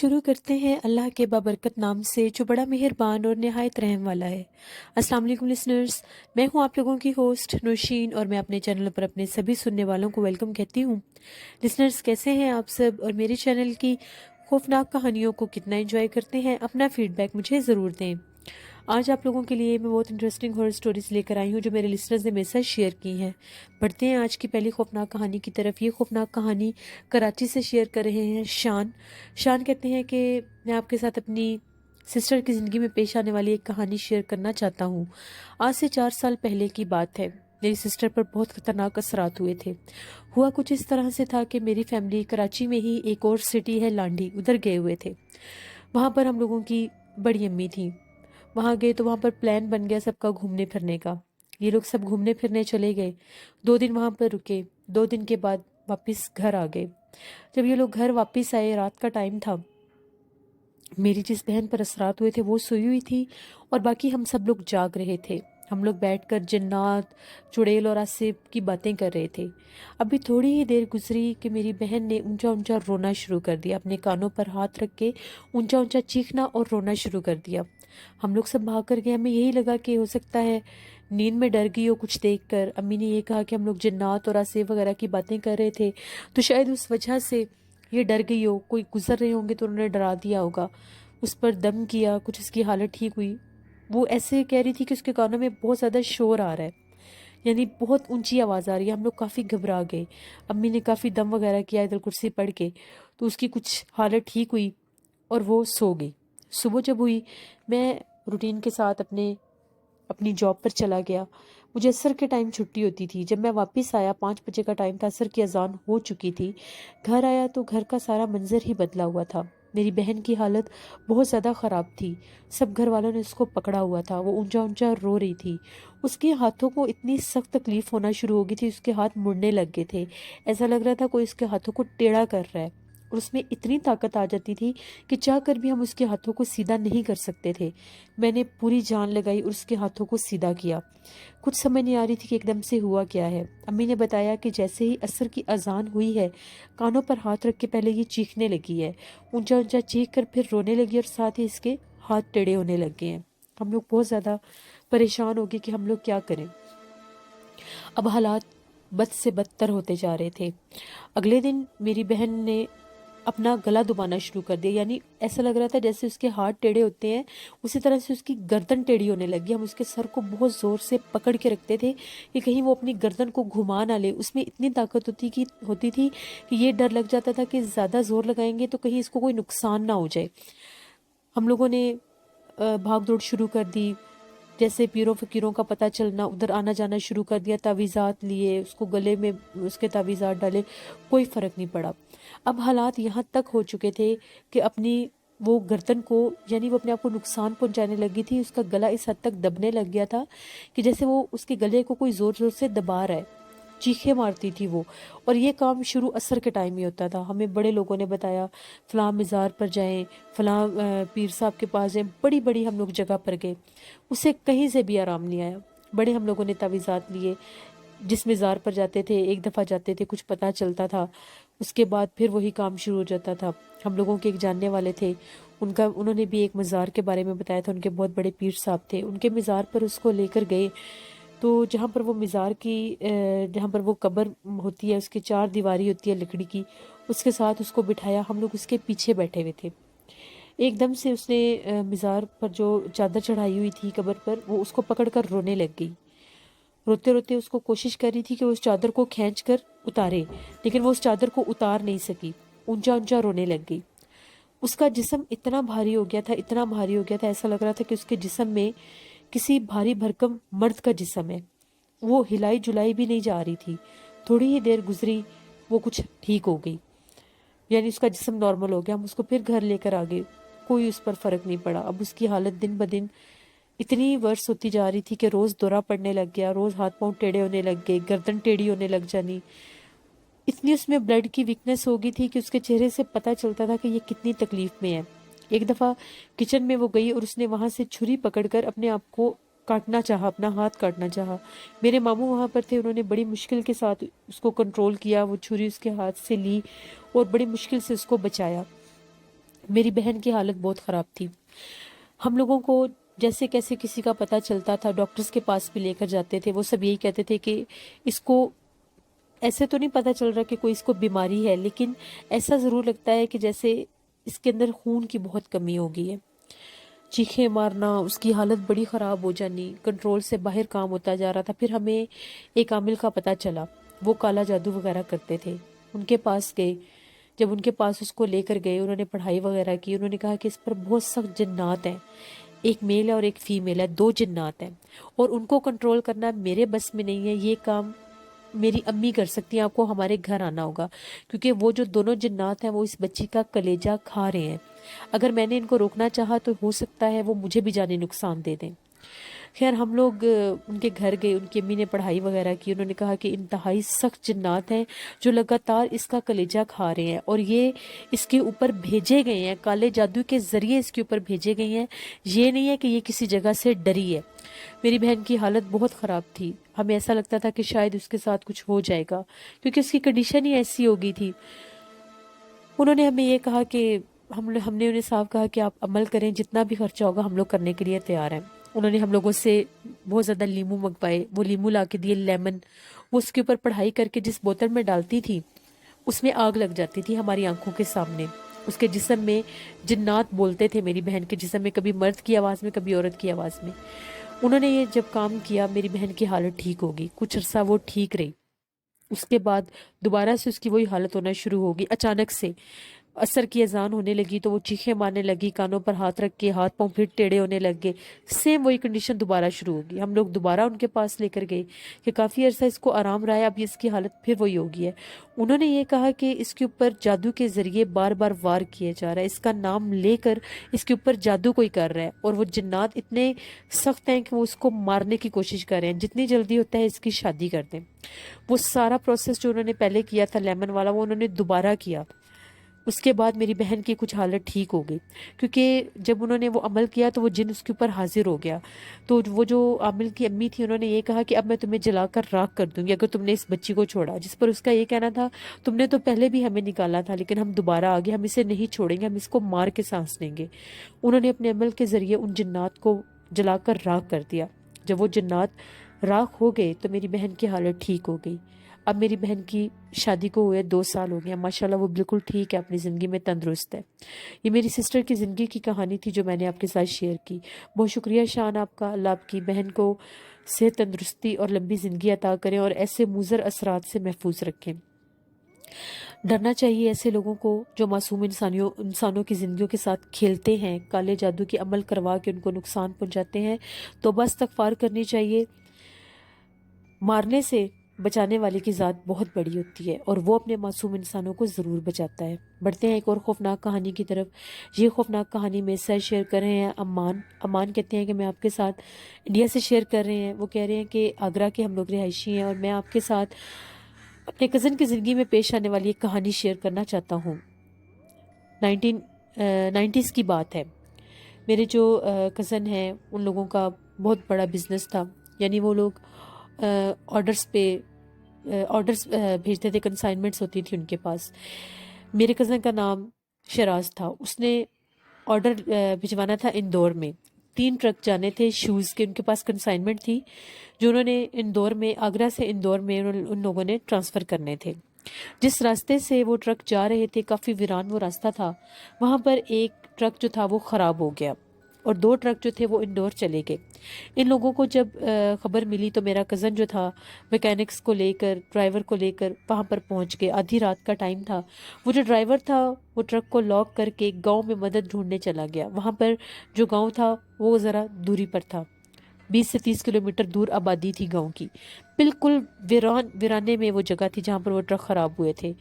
شروع کرتے ہیں اللہ کے بابرکت نام سے جو بڑا مہربان اور نہایت رحم والا ہے۔ السلام علیکم لسنرز، میں ہوں آپ لوگوں کی ہوسٹ نوشین، اور میں اپنے چینل پر اپنے سبھی سننے والوں کو ویلکم کہتی ہوں۔ لسنرز، کیسے ہیں آپ سب، اور میرے چینل کی خوفناک کہانیوں کو کتنا انجوائے کرتے ہیں؟ اپنا فیڈ بیک مجھے ضرور دیں۔ آج آپ لوگوں کے لیے میں بہت انٹرسٹنگ ہارر سٹوریز لے کر آئی ہوں جو میرے لسنرز نے میرے ساتھ شیئر کی ہیں۔ بڑھتے ہیں آج کی پہلی خوفناک کہانی کی طرف۔ یہ خوفناک کہانی کراچی سے شیئر کر رہے ہیں شان کہتے ہیں کہ میں آپ کے ساتھ اپنی سسٹر کی زندگی میں پیش آنے والی ایک کہانی شیئر کرنا چاہتا ہوں۔ آج سے 4 سال پہلے کی بات ہے۔ میری سسٹر پر بہت خطرناک اثرات ہوئے تھے۔ ہوا کچھ اس طرح سے تھا کہ میری فیملی کراچی میں ہی ایک اور سٹی ہے لانڈھی، ادھر گئے ہوئے تھے۔ وہاں پر ہم لوگوں کی بڑی امی تھی۔ وہاں گئے تو وہاں پر پلان بن گیا سب کا گھومنے پھرنے کا۔ یہ لوگ سب گھومنے پھرنے چلے گئے، 2 دن وہاں پر رکے، 2 دن کے بعد واپس گھر آ گئے۔ جب یہ لوگ گھر واپس آئے، رات کا ٹائم تھا، میری جس بہن پر اثرات ہوئے تھے وہ سوئی ہوئی تھی اور باقی ہم سب لوگ جاگ رہے تھے۔ ہم لوگ بیٹھ کر جنات، چڑیل اور آصف کی باتیں کر رہے تھے۔ ابھی تھوڑی ہی دیر گزری کہ میری بہن نے اونچا اونچا رونا شروع کر دیا، اپنے کانوں پر ہاتھ رکھ کے اونچا اونچا چیخنا اور رونا شروع کر دیا۔ ہم لوگ سب بھاگ کر گئے۔ ہمیں یہی لگا کہ ہو سکتا ہے نیند میں ڈر گئی ہو کچھ دیکھ کر۔ امی نے یہ کہا کہ ہم لوگ جنات اور آصف وغیرہ کی باتیں کر رہے تھے تو شاید اس وجہ سے یہ ڈر گئی ہو، کوئی گزر رہے ہوں گے تو انہوں نے ڈرا دیا ہوگا۔ اس پر دم کیا، کچھ اس کی حالت ٹھیک ہوئی۔ وہ ایسے کہہ رہی تھی کہ اس کے کانوں میں بہت زیادہ شور آ رہا ہے، یعنی بہت اونچی آواز آ رہی ہے۔ ہم لوگ کافی گھبرا گئے۔ امی نے کافی دم وغیرہ کیا ادھر کرسی پڑھ کے، تو اس کی کچھ حالت ٹھیک ہوئی اور وہ سو گئی۔ صبح جب ہوئی، میں روٹین کے ساتھ اپنی جاب پر چلا گیا۔ مجھے عصر کے ٹائم چھٹی ہوتی تھی۔ جب میں واپس آیا، 5 بجے کا ٹائم تھا، عصر کی اذان ہو چکی تھی۔ گھر آیا تو گھر کا سارا منظر ہی بدلا ہوا تھا۔ میری بہن کی حالت بہت زیادہ خراب تھی۔ سب گھر والوں نے اس کو پکڑا ہوا تھا۔ وہ اونچا اونچا رو رہی تھی۔ اس کے ہاتھوں کو اتنی سخت تکلیف ہونا شروع ہو گئی تھی، اس کے ہاتھ مڑنے لگ گئے تھے۔ ایسا لگ رہا تھا کوئی اس کے ہاتھوں کو ٹیڑھا کر رہا ہے، اور اس میں اتنی طاقت آ جاتی تھی کہ چاہ کر بھی ہم اس کے ہاتھوں کو سیدھا نہیں کر سکتے تھے۔ میں نے پوری جان لگائی اور اس کے ہاتھوں کو سیدھا کیا۔ کچھ سمجھ نہیں آ رہی تھی کہ ایک دم سے ہوا کیا ہے۔ امی نے بتایا کہ جیسے ہی عصر کی اذان ہوئی ہے، کانوں پر ہاتھ رکھ کے پہلے یہ چیخنے لگی ہے، اونچا اونچا چیخ کر پھر رونے لگی، اور ساتھ ہی اس کے ہاتھ ٹیڑھے ہونے لگ گئے ہیں۔ ہم لوگ بہت زیادہ پریشان ہو گئے کہ ہم لوگ کیا کریں۔ اب حالات بد سے بدتر ہوتے جا رہے تھے۔ اگلے دن میری بہن نے اپنا گلا دبانا شروع کر دیا، یعنی ایسا لگ رہا تھا جیسے اس کے ہاتھ ٹیڑھے ہوتے ہیں، اسی طرح سے اس کی گردن ٹیڑھی ہونے لگی۔ ہم اس کے سر کو بہت زور سے پکڑ کے رکھتے تھے کہ کہیں وہ اپنی گردن کو گھما نہ لے۔ اس میں اتنی طاقت ہوتی تھی کہ یہ ڈر لگ جاتا تھا کہ زیادہ زور لگائیں گے تو کہیں اس کو کوئی نقصان نہ ہو جائے۔ ہم لوگوں نے بھاگ دوڑ شروع کر دی، جیسے پیروں فقیروں کا پتہ چلنا، ادھر آنا جانا شروع کر دیا۔ تعویذات لیے، اس کو گلے میں اس کے تعویذات ڈالے، کوئی فرق نہیں پڑا۔ اب حالات یہاں تک ہو چکے تھے کہ اپنی وہ گردن کو، یعنی وہ اپنے آپ کو نقصان پہنچانے لگی تھی۔ اس کا گلا اس حد تک دبنے لگ گیا تھا کہ جیسے وہ اس کے گلے کو کوئی زور زور سے دبا رہا ہے، چیخیں مارتی تھی وہ۔ اور یہ کام شروع عصر کے ٹائم ہی ہوتا تھا۔ ہمیں بڑے لوگوں نے بتایا فلاں مزار پر جائیں، فلاں پیر صاحب کے پاس جائیں، بڑی بڑی ہم لوگ جگہ پر گئے، اسے کہیں سے بھی آرام نہیں آیا۔ بڑے ہم لوگوں نے تعویذات لیے، جس مزار پر جاتے تھے 1 دفعہ جاتے تھے، کچھ پتہ چلتا تھا، اس کے بعد پھر وہی کام شروع ہو جاتا تھا۔ ہم لوگوں کے ایک جاننے والے تھے، انہوں نے بھی ایک مزار کے بارے میں بتایا تھا، ان کے بہت بڑے پیر صاحب تھے، ان کے مزار پر اس کو لے کر گئے تو جہاں پر وہ مزار کی جہاں پر وہ قبر ہوتی ہے، اس کے 4 دیواری ہوتی ہے لکڑی کی، اس کے ساتھ اس کو بٹھایا۔ ہم لوگ اس کے پیچھے بیٹھے ہوئے تھے۔ ایک دم سے اس نے مزار پر جو چادر چڑھائی ہوئی تھی قبر پر، وہ اس کو پکڑ کر رونے لگ گئی۔ روتے روتے اس کو کوشش کر رہی تھی کہ وہ اس چادر کو کھینچ کر اتارے، لیکن وہ اس چادر کو اتار نہیں سکی، اونچا اونچا رونے لگ گئی۔ اس کا جسم اتنا بھاری ہو گیا تھا، اتنا بھاری ہو گیا تھا، ایسا لگ رہا تھا کہ اس کے جسم میں کسی بھاری بھرکم مرد کا جسم ہے۔ وہ ہلائی جلائی بھی نہیں جا رہی تھی۔ تھوڑی ہی دیر گزری، وہ کچھ ٹھیک ہو گئی، یعنی اس کا جسم نارمل ہو گیا۔ ہم اس کو پھر گھر لے کر آ گئے، کوئی اس پر فرق نہیں پڑا۔ اب اس کی حالت دن بدن اتنی ورس ہوتی جا رہی تھی کہ روز دورہ پڑنے لگ گیا، روز ہاتھ پاؤں ٹیڑھے ہونے لگ گئے، گردن ٹیڑھی ہونے لگ جانی۔ اتنی اس میں بلڈ کی ویکنس ہو گئی تھی کہ اس کے چہرے سے پتہ چلتا تھا کہ یہ کتنی تکلیف میں ہے۔ ایک دفعہ کچن میں وہ گئی اور اس نے وہاں سے چھری پکڑ کر اپنے آپ کو کاٹنا چاہا، اپنا ہاتھ کاٹنا چاہا۔ میرے ماموں وہاں پر تھے، انہوں نے بڑی مشکل کے ساتھ اس کو کنٹرول کیا، وہ چھری اس کے ہاتھ سے لی اور بڑی مشکل سے اس کو بچایا۔ मेरी बहन की हालत बहुत ख़राब थी। हम लोगों को जैसे कैसे किसी का पता चलता था, डॉक्टर्स के पास भी लेकर जाते थे, वो सब यही कहते थे कि इसको ऐसे तो नहीं पता चल रहा कि कोई इसको बीमारी है, लेकिन ऐसा ज़रूर लगता है कि जैसे इसके अंदर खून की बहुत कमी हो गई है। चीखें मारना, उसकी हालत बड़ी ख़राब हो जानी, कंट्रोल से बाहर काम होता जा रहा था। फिर हमें एक आमिल का पता चला, वो काला जादू वगैरह करते थे। उनके पास गए, जब उनके पास उसको लेकर गए, उन्होंने पढ़ाई वगैरह की। उन्होंने कहा कि इस पर बहुत सख्त जिन्नात हैं, एक मेल है और एक फीमेल है, दो जिन्नात हैं, और उनको कंट्रोल करना मेरे बस में नहीं है। ये काम मेरी अम्मी कर सकती हैं, आपको हमारे घर आना होगा, क्योंकि वो जो दोनों जिन्नात हैं वो इस बच्ची का कलेजा खा रहे हैं। अगर मैंने इनको रोकना चाहा तो हो सकता है वो मुझे भी जानी नुकसान दे दें। खैर हम लोग उनके घर गए, उनकी अम्मी ने पढ़ाई वगैरह की। उन्होंने कहा कि इंतहाई सख्त जिन्नात हैं जो लगातार इसका कलेजा खा रहे हैं, और ये इसके ऊपर भेजे गए हैं, काले जादू के ज़रिए इसके ऊपर भेजे गए हैं। ये नहीं है कि ये किसी जगह से डरी है। मेरी बहन की हालत बहुत ख़राब थी। हमें ऐसा लगता था कि शायद उसके साथ कुछ हो जाएगा, क्योंकि उसकी कंडीशन ही ऐसी हो गई थी। उन्होंने हमें ये कहा कि हमने उन्हें साफ कहा कि आप अमल करें, जितना भी खर्चा होगा हम लोग करने के लिए तैयार हैं। उन्होंने हम लोगों से बहुत ज़्यादा लीमू मंगवाए, वो लीमू ला के दिए, लेमन। वो उसके ऊपर पढ़ाई करके जिस बोतल में डालती थी उसमें आग लग जाती थी हमारी आंखों के सामने। उसके जिस्म में जिन्नात बोलते थे, मेरी बहन के जिस्म में, कभी मर्द की आवाज़ में कभी औरत की आवाज़ में। उन्होंने ये जब काम किया, मेरी बहन की हालत ठीक होगी। कुछ अरसा वो ठीक रही, उसके बाद दोबारा से उसकी वही हालत होना शुरू होगी। अचानक से असर की अजान होने लगी तो वो चीखें मारने लगी, कानों पर हाथ रख के हाथ पांव फिर टेढ़े होने लग गए। सेम वही कंडीशन दोबारा शुरू होगी। हम लोग दोबारा उनके पास लेकर गए कि काफ़ी अरसा इसको आराम रहा है, अब इसकी हालत फिर वही होगी है। उन्होंने ये कहा कि इसके ऊपर जादू के ज़रिए बार बार वार किया जा रहा है, इसका नाम लेकर इसके ऊपर जादू कोई कर रहा है, और वो जिन्नात इतने सख्त हैं कि वो उसको मारने की कोशिश कर रहे हैं। जितनी जल्दी होता है इसकी शादी कर दें। वो सारा प्रोसेस जो उन्होंने पहले किया था लेमन वाला, वो उन्होंने दोबारा किया। उसके बाद मेरी बहन की कुछ हालत ठीक हो गई, क्योंकि जब उन्होंने वो अमल किया तो वो जिन उसके ऊपर हाजिर हो गया। तो वो जो आमिल की अम्मी थी, उन्होंने ये कहा कि अब मैं तुम्हें जलाकर राख कर दूंगी अगर तुमने इस बच्ची को छोड़ा। जिस पर उसका ये कहना था, तुमने तो पहले भी हमें निकाला था, लेकिन हम दोबारा आ गए, हम इसे नहीं छोड़ेंगे, हम इसको मार के सांस लेंगे। उन्होंने अपने अमल के ज़रिए उन जिन्नात को जलाकर राख कर दिया। जब वो जिन्नात राख हो गए तो मेरी बहन की हालत ठीक हो गई। अब मेरी बहन की शादी को हुए 2 साल हो गए, माशाल्लाह वो बिल्कुल ठीक है, अपनी ज़िंदगी में तंदुरुस्त है। ये मेरी सिस्टर की ज़िंदगी की कहानी थी जो मैंने आपके साथ शेयर की। बहुत शुक्रिया शान आपका। अल्लाह आपकी बहन को सेहत, तंदुरुस्ती और लंबी ज़िंदगी अता करें और ऐसे मुज़र असरात से महफूज रखें। डरना चाहिए ऐसे लोगों को जो मासूम इंसानों की ज़िंदगियों के साथ खेलते हैं, काले जादू के अमल करवा के उनको नुकसान पहुंचाते हैं। तो बस इस्तग़फ़ार करनी चाहिए। मारने से बचाने वाले की ज़ात बहुत बड़ी होती है, और वो अपने मासूम इंसानों को ज़रूर बचाता है। बढ़ते हैं एक और खौफनाक कहानी की तरफ। ये खौफनाक कहानी मेरे साथ शेयर कर रहे हैं अम्मान। अम्मान कहते हैं कि मैं आपके साथ इंडिया से शेयर कर रहे हैं। वो कह रहे हैं कि आगरा के हम लोग रिहायशी हैं, और मैं आपके साथ अपने कज़न की ज़िंदगी में पेश आने वाली एक कहानी शेयर करना चाहता हूँ। 1990s की बात है। मेरे जो कज़न हैं उन लोगों का बहुत बड़ा बिजनेस था, यानी वो लोग ऑर्डर्स भेजते थे, कंसाइनमेंट्स होती थी उनके पास। मेरे कज़न का नाम शराज था। उसने ऑर्डर भिजवाना था इंदौर में। 3 ट्रक जाने थे शूज़ के, उनके पास कंसाइनमेंट थी जो उन्होंने इंदौर में, आगरा से इंदौर में उन लोगों ने ट्रांसफ़र करने थे। जिस रास्ते से वो ट्रक जा रहे थे, काफ़ी वीरान वो रास्ता था। वहाँ पर एक ट्रक जो था वो ख़राब हो गया, और 2 ट्रक जो थे वो इंदौर चले गए। इन लोगों को जब खबर मिली तो मेरा कज़न जो था मैकेनिक्स को लेकर, ड्राइवर को लेकर वहाँ पर पहुँच गए। आधी रात का टाइम था। वो जो ड्राइवर था वो ट्रक को लॉक करके गांव में मदद ढूंढने चला गया। वहाँ पर जो गांव था वो ज़रा दूरी पर था, 20 से 30 किलोमीटर दूर आबादी थी गांव की। बिल्कुल वीराने में वो जगह थी जहाँ पर वो ट्रक ख़राब हुए थे।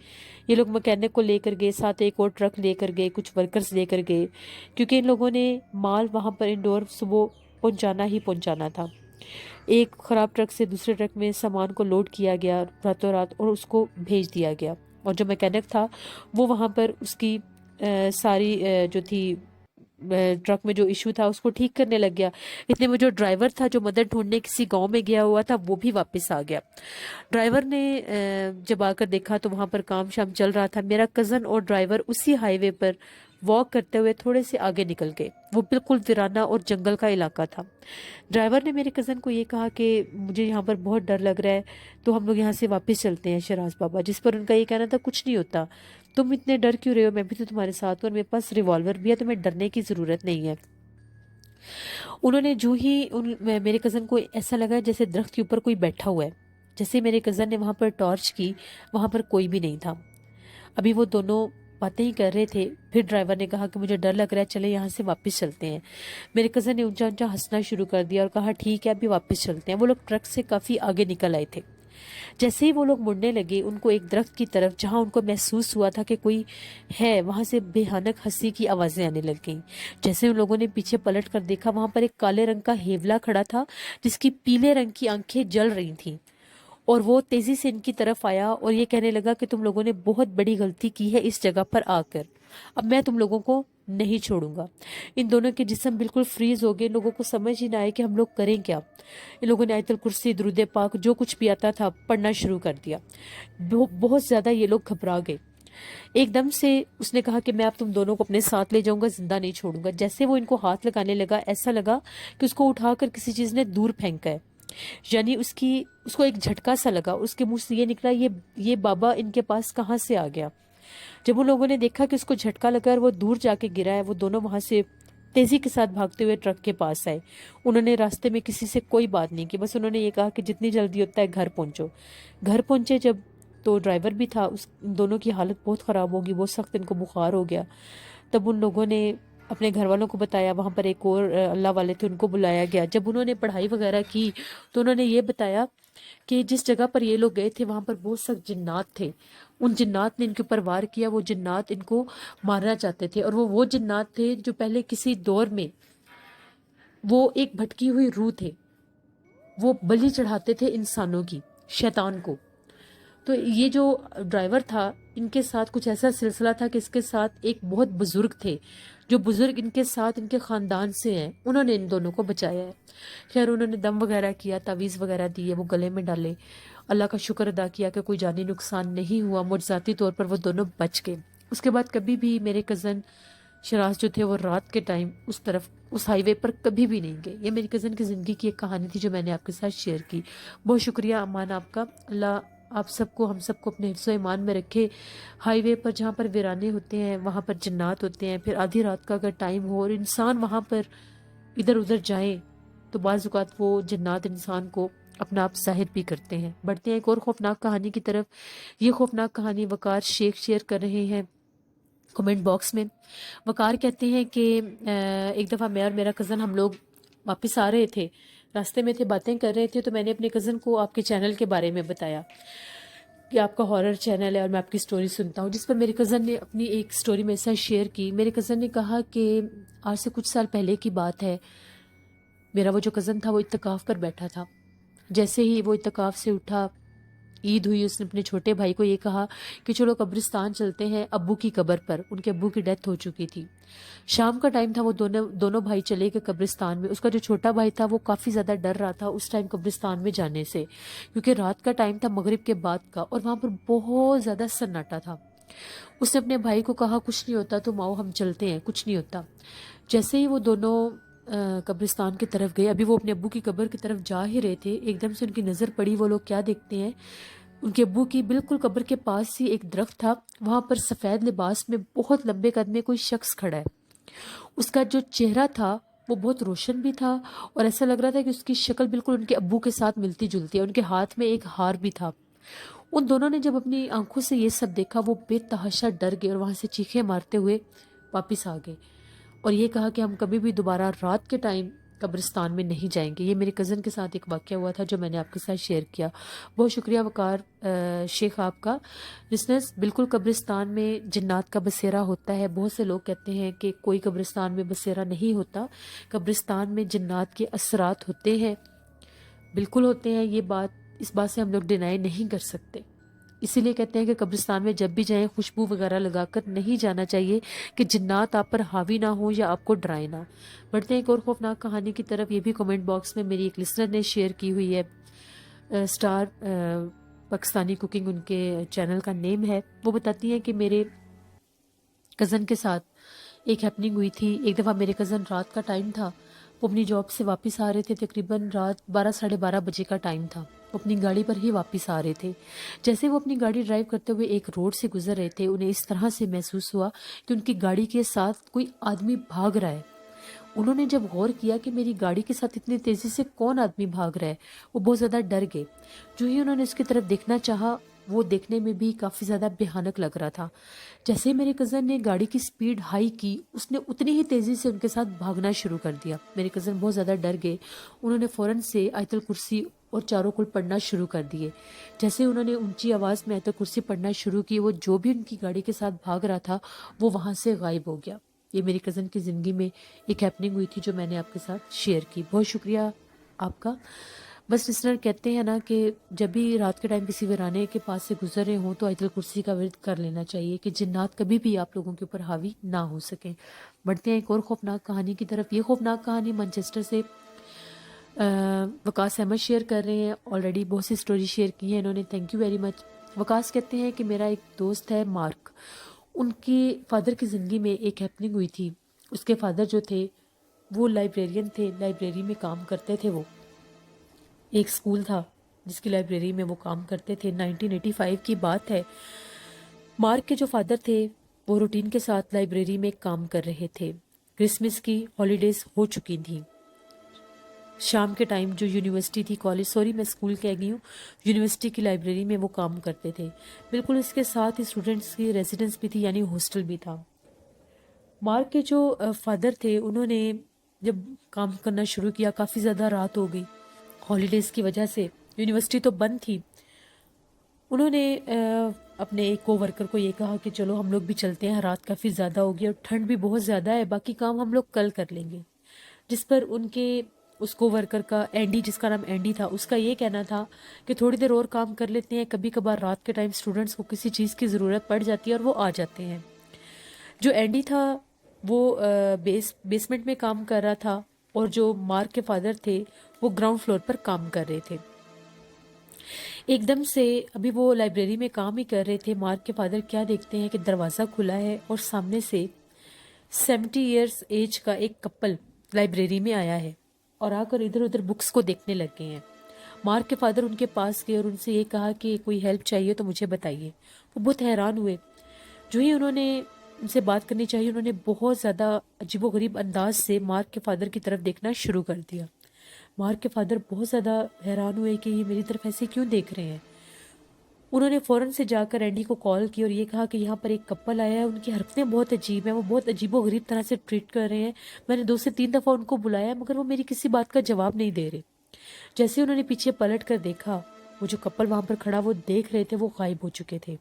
ये लोग मैकेनिक को लेकर गए, साथ एक और ट्रक लेकर गए, कुछ वर्कर्स लेकर गए, क्योंकि इन लोगों ने माल वहाँ पर इंदौर सुबह पहुँचाना ही पहुँचाना था। एक ख़राब ट्रक से दूसरे ट्रक में सामान को लोड किया गया रातों रात, और उसको भेज दिया गया। और जो मैकेनिक था वो वहाँ पर उसकी सारी जो थी ट्रक में जो इशू था उसको ठीक करने लग गया। इतने में जो ड्राइवर था जो मदद ढूंढने किसी गांव में गया हुआ था, वो भी वापस आ गया। ड्राइवर ने जब आकर देखा तो वहां पर काम शाम चल रहा था। मेरा कज़न और ड्राइवर उसी हाईवे पर वॉक करते हुए थोड़े से आगे निकल गए। वो बिल्कुल वीराना और जंगल का इलाका था। ड्राइवर ने मेरे कज़न को ये कहा कि मुझे यहाँ पर बहुत डर लग रहा है, तो हम लोग यहाँ से वापस चलते हैं शराज बाबा। जिस पर उनका ये कहना था, कुछ नहीं होता, तुम इतने डर क्यों रहे हो, मैं भी तो तुम्हारे साथ हूँ और मेरे पास रिवॉल्वर भी है, तुम्हें डरने की ज़रूरत नहीं है। उन्होंने जो ही मेरे कज़न को ऐसा लगा जैसे दरख्त के ऊपर कोई बैठा हुआ है। जैसे मेरे कज़न ने वहाँ पर टॉर्च की, वहाँ पर कोई भी नहीं था। अभी वो दोनों बातें ही कर रहे थे, फिर ड्राइवर ने कहा कि मुझे डर लग रहा है, चले यहाँ से वापस चलते हैं। मेरे कज़न ने ऊंचा ऊंचा हंसना शुरू कर दिया और कहा ठीक है, अभी वापस चलते हैं। वो लोग ट्रक से काफ़ी आगे निकल आए थे। जैसे ही वो लोग मुड़ने लगे, उनको एक दरख्त की तरफ, जहां उनको महसूस हुआ था कि कोई है, वहां से भयानक हंसी की आवाजें आने लग गईं। जैसे उन लोगों ने पीछे पलट कर देखा, वहां पर एक काले रंग का हेवला खड़ा था जिसकी पीले रंग की आंखें जल रही थीं। और वो तेजी से इनकी तरफ आया और ये कहने लगा कि तुम लोगों ने बहुत बड़ी गलती की है इस जगह पर आकर, अब मैं तुम लोगों को नहीं छोड़ूंगा। इन दोनों के जिस्म बिल्कुल फ्रीज हो गए। इन लोगों को समझ ही ना आए कि हम लोग करें क्या। इन लोगों ने आयतुल कुर्सी, दुरूद पाक, जो कुछ भी आता था पढ़ना शुरू कर दिया। बहुत ज्यादा ये लोग घबरा गए। एकदम से उसने कहा कि मैं अब तुम दोनों को अपने साथ ले जाऊंगा, जिंदा नहीं छोड़ूंगा। जैसे वो इनको हाथ लगाने लगा, ऐसा लगा कि उसको उठाकर किसी चीज ने दूर फेंका है। यानी उसको एक झटका सा लगा। उसके मुंह से ये निकला, ये बाबा इनके पास कहाँ से आ गया। जब उन लोगों ने देखा कि उसको झटका लगा और वो दूर जाके गिरा है, वो दोनों वहां से तेजी के साथ भागते हुए ट्रक के पास आए। उन्होंने रास्ते में किसी से कोई बात नहीं की, बस उन्होंने ये कहा कि जितनी जल्दी होता है घर पहुंचो। घर पहुंचे जब, तो ड्राइवर भी था, उस दोनों की हालत बहुत ख़राब होगी, बहुत सख्त इनको बुखार हो गया। तब उन लोगों ने अपने घर वालों को बताया। वहाँ पर एक और अल्लाह वाले थे, उनको बुलाया गया। जब उन्होंने पढ़ाई वगैरह की तो उन्होंने ये बताया कि जिस जगह पर ये लोग गए थे वहाँ पर बहुत सख्त जिन्नात थे। उन जिन्नात ने इनके ऊपर वार किया। वो जिन्नात इनको मारना चाहते थे और वो जिन्नात थे जो पहले किसी दौर में वो एक भटकी हुई रूह थे। वो बलि चढ़ाते थे इंसानों की, शैतान को। तो ये जो ड्राइवर था, इनके साथ कुछ ऐसा सिलसिला था कि इसके साथ एक बहुत बुजुर्ग थे, जो बुजुर्ग इनके साथ इनके खानदान से हैं। उन्होंने इन दोनों को बचाया है। खैर, उन्होंने दम वगैरह किया, तावीज़ वगैरह दिए, वो गले में डाले। अल्लाह का शुक्र अदा किया कि कोई जानी नुकसान नहीं हुआ। मुआवजाती तौर पर वो दोनों बच गए। उसके बाद कभी भी मेरे कज़न शराज जो थे वो रात के टाइम उस तरफ, उस हाईवे पर कभी भी नहीं गए। ये मेरी कज़न की ज़िंदगी की एक कहानी थी जो मैंने आपके साथ शेयर की। बहुत शुक्रिया अमान आपका। अल्लाह आप सबको, हम सबको अपने हिफ्ज़ ईमान में रखे। हाईवे पर जहाँ पर वीराने होते हैं, वहाँ पर जन्नात होते हैं। फिर आधी रात का अगर टाइम हो और इंसान वहाँ पर इधर उधर जाए, तो बाज़ औक़ात वो जन्नात इंसान को अपना आप ज़ाहिर भी करते हैं। बढ़ते हैं एक और खौफनाक कहानी की तरफ। ये खौफनाक कहानी वकार शेख शेयर कर रहे हैं कमेंट बॉक्स में। वकार कहते हैं कि एक दफ़ा मैं और मेरा कज़न, हम लोग वापस आ रहे थे, रास्ते में थे, बातें कर रहे थे, तो मैंने अपने कज़न को आपके चैनल के बारे में बताया कि आपका हॉरर चैनल है और मैं आपकी स्टोरी सुनता हूँ। जिस पर मेरे कज़न ने अपनी एक स्टोरी मेरे साथ शेयर की। मेरे कज़न ने कहा कि आज से कुछ साल पहले की बात है, मेरा वो जो कज़न था वो इत्तकाफ़ पर बैठा था। जैसे ही वो इत्तकाफ़ से उठा, ईद हुई, उसने अपने छोटे भाई को ये कहा कि चलो कब्रिस्तान चलते हैं, अब्बू की कब्र पर। उनके अब्बू की डेथ हो चुकी थी। शाम का टाइम था, वो दोनों दोनों भाई चले गए कब्रिस्तान में। उसका जो छोटा भाई था वो काफ़ी ज़्यादा डर रहा था उस टाइम कब्रिस्तान में जाने से, क्योंकि रात का टाइम था, मगरिब के बाद का, और वहाँ पर बहुत ज़्यादा सन्नाटा था। उसने अपने भाई को कहा कुछ नहीं होता, तुम आओ हम चलते हैं, कुछ नहीं होता। जैसे ही वो दोनों कब्रिस्तान की तरफ गए, अभी वो अपने अब्बू की कब्र की तरफ जा ही रहे थे, एकदम से उनकी नज़र पड़ी। वो लोग क्या देखते हैं, उनके अब्बू की बिल्कुल कब्र के पास ही एक दरख्त था। वहां पर सफ़ेद लिबास में बहुत लंबे कद में कोई शख्स खड़ा है। उसका जो चेहरा था वो बहुत रोशन भी था और ऐसा लग रहा था कि उसकी शक्ल बिल्कुल उनके अब्बू के साथ मिलती जुलती है। उनके हाथ में एक हार भी था। उन दोनों ने जब अपनी आंखों से ये सब देखा, वो बेतहाशा डर गए और वहां से चीखें मारते हुए वापिस आ गए और ये कहा कि हम कभी भी दोबारा रात के टाइम कब्रिस्तान में नहीं जाएंगे। ये मेरे कज़न के साथ एक वाक़या हुआ था जो मैंने आपके साथ शेयर किया। बहुत शुक्रिया वकार शेख आपका। लिसनर्स, बिल्कुल कब्रिस्तान में जिन्नात का बसेरा होता है। बहुत से लोग कहते हैं कि कोई कब्रिस्तान में बसेरा नहीं होता। कब्रिस्तान में जिन्नात के असरात होते हैं, बिल्कुल होते हैं। इस बात से हम लोग डिनाई नहीं कर सकते। इसीलिए कहते हैं कि कब्रिस्तान में जब भी जाएं खुशबू वगैरह लगाकर नहीं जाना चाहिए कि जिन्नात आप पर हावी ना हो या आपको डराए ना। बढ़ते हैं एक और खौफनाक कहानी की तरफ। ये भी कमेंट बॉक्स में मेरी एक लिसनर ने शेयर की हुई है। स्टार पाकिस्तानी कुकिंग उनके चैनल का नेम है। वो बताती हैं कि मेरे कज़न के साथ ایک ہیپننگ ہوئی تھی، ایک دفعہ میرے کزن رات کا ٹائم تھا، وہ اپنی جاب سے واپس آ رہے تھے، تقریباً رات 12 ساڑھے 12 بجے کا ٹائم تھا، وہ اپنی گاڑی پر ہی واپس آ رہے تھے۔ جیسے وہ اپنی گاڑی ڈرائیو کرتے ہوئے ایک روڈ سے گزر رہے تھے، انہیں اس طرح سے محسوس ہوا کہ ان کی گاڑی کے ساتھ کوئی آدمی بھاگ رہا ہے۔ انہوں نے جب غور کیا کہ میری گاڑی کے ساتھ اتنی تیزی سے کون آدمی بھاگ رہا ہے، وہ بہت زیادہ ڈر گئے۔ جو ہی انہوں نے اس کی طرف دیکھنا چاہا، وہ دیکھنے میں بھی کافی زیادہ بھیانک لگ رہا تھا۔ جیسے ہی میرے کزن نے گاڑی کی سپیڈ ہائی کی، اس نے اتنی ہی تیزی سے ان کے ساتھ بھاگنا شروع کر دیا۔ میرے کزن بہت زیادہ ڈر گئے، انہوں نے فوراً سے آیت الکرسی اور چاروں کل پڑھنا شروع کر دیے۔ جیسے انہوں نے اونچی آواز میں آیت الکرسی پڑھنا شروع کی، وہ جو بھی ان کی گاڑی کے ساتھ بھاگ رہا تھا وہ وہاں سے غائب ہو گیا۔ یہ میری کزن کی زندگی میں ایک ہیپننگ ہوئی تھی جو میں نے آپ کے ساتھ شیئر کی۔ بہت شکریہ آپ کا۔ بس لسنر کہتے ہیں نا کہ جب بھی رات کے ٹائم کسی ویرانے کے پاس سے گزر رہے ہوں تو آیت الکرسی کا ورد کر لینا چاہیے کہ جنات کبھی بھی آپ لوگوں کے اوپر حاوی نہ ہو سکیں۔ بڑھتے ہیں ایک اور خوفناک کہانی کی طرف۔ یہ خوفناک کہانی مانچسٹر سے وقاص احمد شیئر کر رہے ہیں۔ آلریڈی بہت سی سٹوری شیئر کی ہیں انہوں نے، تھینک یو ویری مچ۔ وقاص کہتے ہیں کہ میرا ایک دوست ہے مارک، ان کے فادر کی زندگی میں ایک ہیپننگ ہوئی تھی۔ اس کے فادر جو تھے وہ لائبریرین تھے، لائبریری میں کام کرتے تھے۔ وہ ایک سکول تھا جس کی لائبریری میں وہ کام کرتے تھے۔ 1985 کی بات ہے۔ مارک کے جو فادر تھے وہ روٹین کے ساتھ لائبریری میں کام کر رہے تھے۔ کرسمس کی ہالیڈیز ہو چکی تھیں۔ شام کے ٹائم جو یونیورسٹی تھی، کالج، سوری میں اسکول کہہ گئی ہوں، یونیورسٹی کی لائبریری میں وہ کام کرتے تھے۔ بالکل اس کے ساتھ ہی اسٹوڈنٹس کی ریزیڈنس بھی تھی، یعنی ہاسٹل بھی تھا۔ مارک کے جو فادر تھے انہوں نے جب کام کرنا شروع کیا، کافی زیادہ رات ہو گئی ہالیڈیز کی وجہ سے، یونیورسٹی تو بند تھی۔ انہوں نے اپنے ایک کو ورکر کو یہ کہا کہ چلو ہم لوگ بھی چلتے ہیں، رات کافی زیادہ ہوگی اور ٹھنڈ بھی بہت زیادہ ہے، باقی کام ہم لوگ کل کر لیں گے۔ جس پر ان کے اس کو ورکر کا، اینڈی، جس کا نام اینڈی تھا، اس کا یہ کہنا تھا کہ تھوڑی دیر اور کام کر لیتے ہیں، کبھی کبھار رات کے ٹائم اسٹوڈنٹس کو کسی چیز کی ضرورت پڑ جاتی ہے اور وہ آ جاتے ہیں۔ جو اینڈی تھا وہ بیسمنٹ میں کام کر رہا تھا اور جو مارک کے فادر تھے وہ گراؤنڈ فلور پر کام کر رہے تھے۔ ایک دم سے ابھی وہ لائبریری میں کام ہی کر رہے تھے، مارک کے فادر کیا دیکھتے ہیں کہ دروازہ کھلا ہے اور سامنے سے 70 ایئرز ایج کا ایک کپل لائبریری میں آیا ہے اور آ کر ادھر ادھر بکس کو دیکھنے لگ گئے ہیں۔ مارک کے فادر ان کے پاس گئے اور ان سے یہ کہا کہ کوئی ہیلپ چاہیے تو مجھے بتائیے۔ وہ بہت حیران ہوئے۔ جو ہی انہوں نے ان سے بات کرنی چاہیے، انہوں نے بہت زیادہ عجیب و غریب انداز سے مارک کے فادر کی طرف دیکھنا شروع کر دیا۔ مارک کے فادر بہت زیادہ حیران ہوئے کہ یہ میری طرف ایسے کیوں دیکھ رہے ہیں۔ انہوں نے فوراً سے جا کر اینڈی کو کال کی اور یہ کہا کہ یہاں پر ایک کپل آیا ہے، ان کی حرکتیں بہت عجیب ہیں، وہ بہت عجیب و غریب طرح سے ٹریٹ کر رہے ہیں۔ میں نے 2 سے 3 دفعہ ان کو بلایا مگر وہ میری کسی بات کا جواب نہیں دے رہے۔ جیسے انہوں نے پیچھے پلٹ کر دیکھا، وہ جو کپل وہاں پر کھڑا وہ دیکھ رہے تھے وہ غائب ہو چکے تھے۔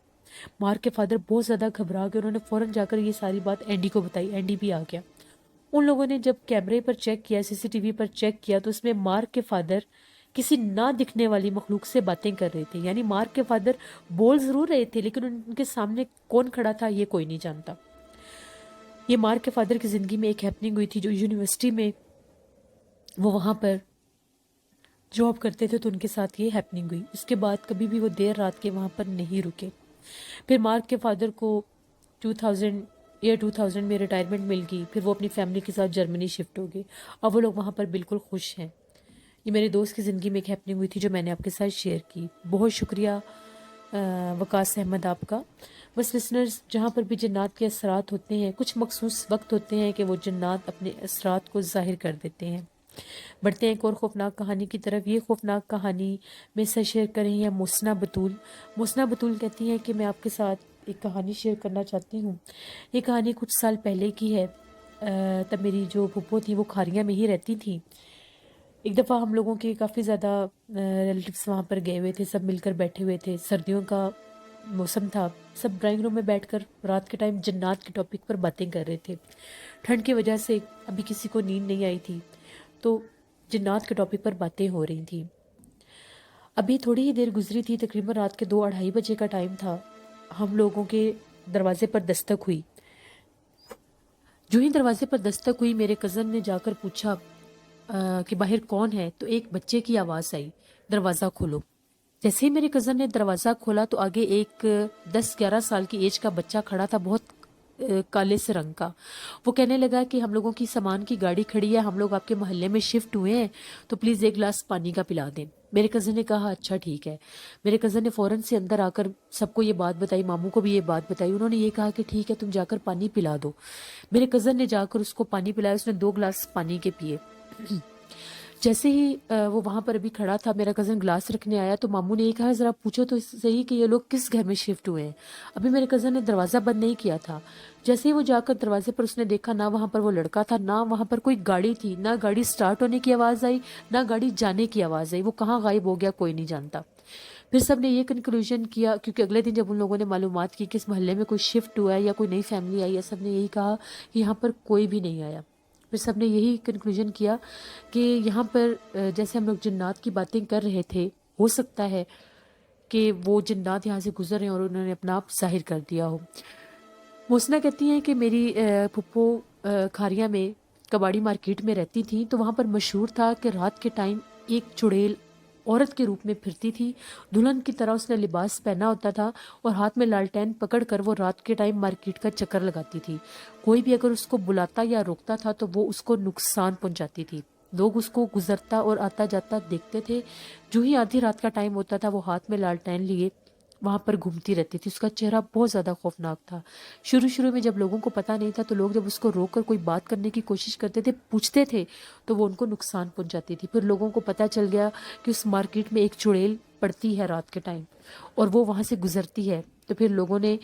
مارک کے فادر بہت زیادہ گھبرا گئے، انہوں نے فوراً جا کر یہ ساری بات اینڈی کو بتائی۔ اینڈی بھی آ گیا۔ ان لوگوں نے جب کیمرے پر چیک کیا، سی سی ٹی وی پر چیک کیا، تو اس میں مارک کے فادر کسی نہ دکھنے والی مخلوق سے باتیں کر رہے تھے۔ یعنی مارک کے فادر بول ضرور رہے تھے لیکن ان کے سامنے کون کھڑا تھا یہ کوئی نہیں جانتا۔ یہ مارک کے فادر کی زندگی میں ایک ہیپننگ ہوئی تھی جو یونیورسٹی میں وہ وہاں پر جاب کرتے تھے تو ان کے ساتھ یہ ہیپننگ ہوئی۔ اس کے بعد کبھی بھی وہ دیر رات کے وہاں پر نہیں رکے۔ پھر مارک کے فادر کو 2000 میں ریٹائرمنٹ مل گئی، پھر وہ اپنی فیملی کے ساتھ جرمنی شفٹ ہو گئے اور وہ لوگ وہاں پر بالکل خوش ہیں۔ یہ میرے دوست کی زندگی میں ایک ہیپننگ ہوئی تھی جو میں نے آپ کے ساتھ شیئر کی۔ بہت شکریہ وقاص احمد آپ کا۔ بس لسنرز، جہاں پر بھی جنات کے اثرات ہوتے ہیں، کچھ مخصوص وقت ہوتے ہیں کہ وہ جنات اپنے اثرات کو ظاہر کر دیتے ہیں۔ بڑھتے ہیں ایک اور خوفناک کہانی کی طرف۔ یہ خوفناک کہانی میں سے شیئر کر رہی ہیں محسنہ بطول۔ محسنہ بطول کہتی ہیں کہ میں آپ کے ساتھ ایک کہانی شیئر کرنا چاہتی ہوں۔ یہ کہانی کچھ سال پہلے کی ہے۔ تب میری جو پھپھو تھی وہ کھاریاں میں ہی رہتی تھیں۔ ایک دفعہ ہم لوگوں کے کافی زیادہ ریلیٹیوز وہاں پر گئے ہوئے تھے، سب مل کر بیٹھے ہوئے تھے، سردیوں کا موسم تھا، سب ڈرائنگ روم میں بیٹھ کر رات کے ٹائم جنات کے ٹاپک پر باتیں کر رہے تھے۔ ٹھنڈ کی وجہ سے ابھی کسی کو نیند نہیں آئی تھی تو جنات کے ٹاپک پر باتیں ہو رہی تھیں۔ ابھی تھوڑی ہی دیر گزری تھی، تقریباً رات کے 2-2:30 بجے کا ٹائم تھا۔ ہم لوگوں کے دروازے پر دستک ہوئی۔ جو ہی دروازے پر دستک ہوئی، میرے کزن نے جا کر پوچھا کہ باہر کون ہے، تو ایک بچے کی آواز آئی، دروازہ کھولو۔ جیسے ہی میرے کزن نے دروازہ کھولا تو آگے ایک 10-11 سال کی ایج کا بچہ کھڑا تھا، بہت काले से रंग का। वो कहने लगा कि हम लोगों की सामान की गाड़ी खड़ी है, हम लोग आपके मोहल्ले में शिफ्ट हुए हैं, तो प्लीज़ एक गिलास पानी का पिला दें। मेरे कज़न ने कहा अच्छा ठीक है। मेरे कज़न ने फ़ौरन से अंदर आकर सबको ये बात बताई, मामू को भी ये बात बताई। उन्होंने ये कहा कि ठीक है तुम जाकर पानी पिला दो। मेरे कज़न ने जाकर उसको पानी पिलाया, उसने 2 गिलास पानी के पिए। जैसे ही वो वहां पर अभी खड़ा था, मेरा कज़न ग्लास रखने आया, तो मामू ने ये कहा ज़रा पूछो तो सही कि ये लोग किस घर में शिफ्ट हुए हैं। अभी मेरे कज़न ने दरवाज़ा बंद नहीं किया था। जैसे ही वो जाकर दरवाजे पर उसने देखा, ना वहां पर वो लड़का था, ना वहां पर कोई गाड़ी थी, ना गाड़ी स्टार्ट होने की आवाज़ आई, ना गाड़ी जाने की आवाज़ आई। वो कहाँ गायब हो गया कोई नहीं जानता। फिर सब ने ये कंक्लूजन किया, क्योंकि अगले दिन जब उन लोगों ने मालूमात की कि इस मोहल्ले में कोई शिफ्ट हुआ है या कोई नई फैमिली आई है, सब ने यही कहा कि यहाँ पर कोई भी नहीं आया। फिर सब ने यही कंक्लूजन किया कि यहाँ पर जैसे हम लोग जिन्नात की बातें कर रहे थे, हो सकता है कि वो जिन्नात यहाँ से गुजर रहे हैं और उन्होंने अपना आप जाहिर कर दिया हो। मोहसिना कहती हैं कि मेरी फुप्पो खारिया में कबाड़ी मार्केट में रहती थी, तो वहाँ पर मशहूर था कि रात के टाइम एक चुड़ैल औरत के रूप में फिरती थी। दुल्हन की तरह उसने लिबास पहना होता था और हाथ में लालटेन पकड़ कर वो रात के टाइम मार्केट का चक्कर लगाती थी। कोई भी अगर उसको बुलाता या रोकता था तो वो उसको नुकसान पहुंचाती थी। लोग उसको गुजरता और आता जाता देखते थे। जो ही आधी रात का टाइम होता था, वो हाथ में लालटेन लिए वहां पर घूमती रहती थी। उसका चेहरा बहुत ज़्यादा खौफनाक था। शुरू शुरू में जब लोगों को पता नहीं था, तो लोग जब उसको रोक कर कोई बात करने की कोशिश करते थे, पूछते थे, तो वो उनको नुकसान पहुंचाती थी। फिर लोगों को पता चल गया कि उस मार्केट में एक चुड़ैल पड़ती है रात के टाइम और वो वहां से गुजरती है। तो फिर लोगों ने,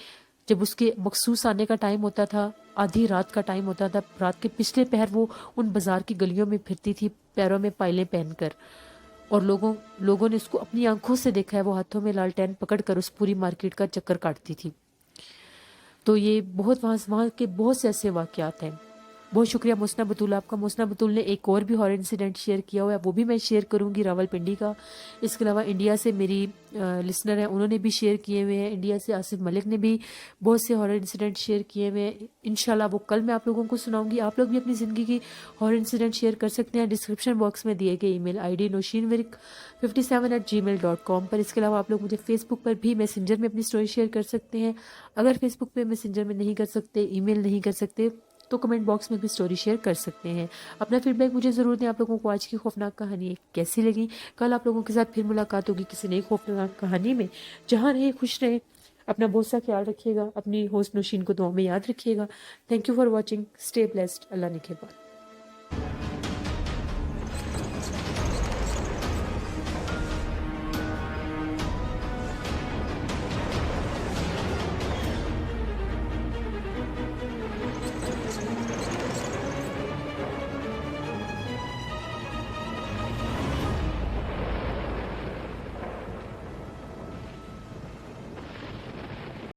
जब उसके मखसूस आने का टाइम होता था, आधी रात का टाइम होता था, रात के पिछले पहर वो उन बाजार की गलियों में फिरती थी, पैरों में पायलें पहनकर। और लोगों ने उसको अपनी आंखों से देखा है, वो हाथों में लालटेन पकड़कर उस पूरी मार्केट का चक्कर काटती थी। तो ये बहुत वहाँ के बहुत से ऐसे वाकयात हैं। बहुत शुक्रिया मोहसिना बतूल आपका। मोहसिना बतूल ने एक और भी हॉरर इंसिडेंट शेयर किया हुआ है, वो भी मैं शेयर करूंगी, रावलपिंडी का। इसके अलावा इंडिया से मेरी लिसनर है, उन्होंने भी शेयर किए हुए हैं। इंडिया से आसिफ मलिक ने भी बहुत से हॉरर इंसिडेंट शेयर किए हुए हैं। इंशाल्लाह वो कल मैं आप लोगों को सुनाऊंगी। आप लोग भी अपनी ज़िंदगी की हॉरर इंसिडेंट शेयर कर सकते हैं डिस्क्रिप्शन बॉक्स में दिए गए email ID noshinvirik57@gmail.com पर। इसके अलावा आप लोग मुझे फेसबुक पर भी मैसेंजर में अपनी स्टोरी शेयर कर सकते हैं। अगर फेसबुक पे मैसेंजर में नहीं कर सकते, ईमेल नहीं कर सकते, तो कमेंट बॉक्स में भी स्टोरी शेयर कर सकते हैं। अपना फीडबैक मुझे ज़रूर दें। आप लोगों को आज की खौफनाक कहानी कैसी लगी। कल आप लोगों के साथ फिर मुलाकात होगी किसी नई खौफनाक कहानी में। जहाँ रहे खुश रहे, अपना बहुत सा ख्याल रखिएगा, अपनी होस्ट नौशीन को दुआ में याद रखिएगा। Thank you for watching, stay blessed, अल्लाह निगहबान।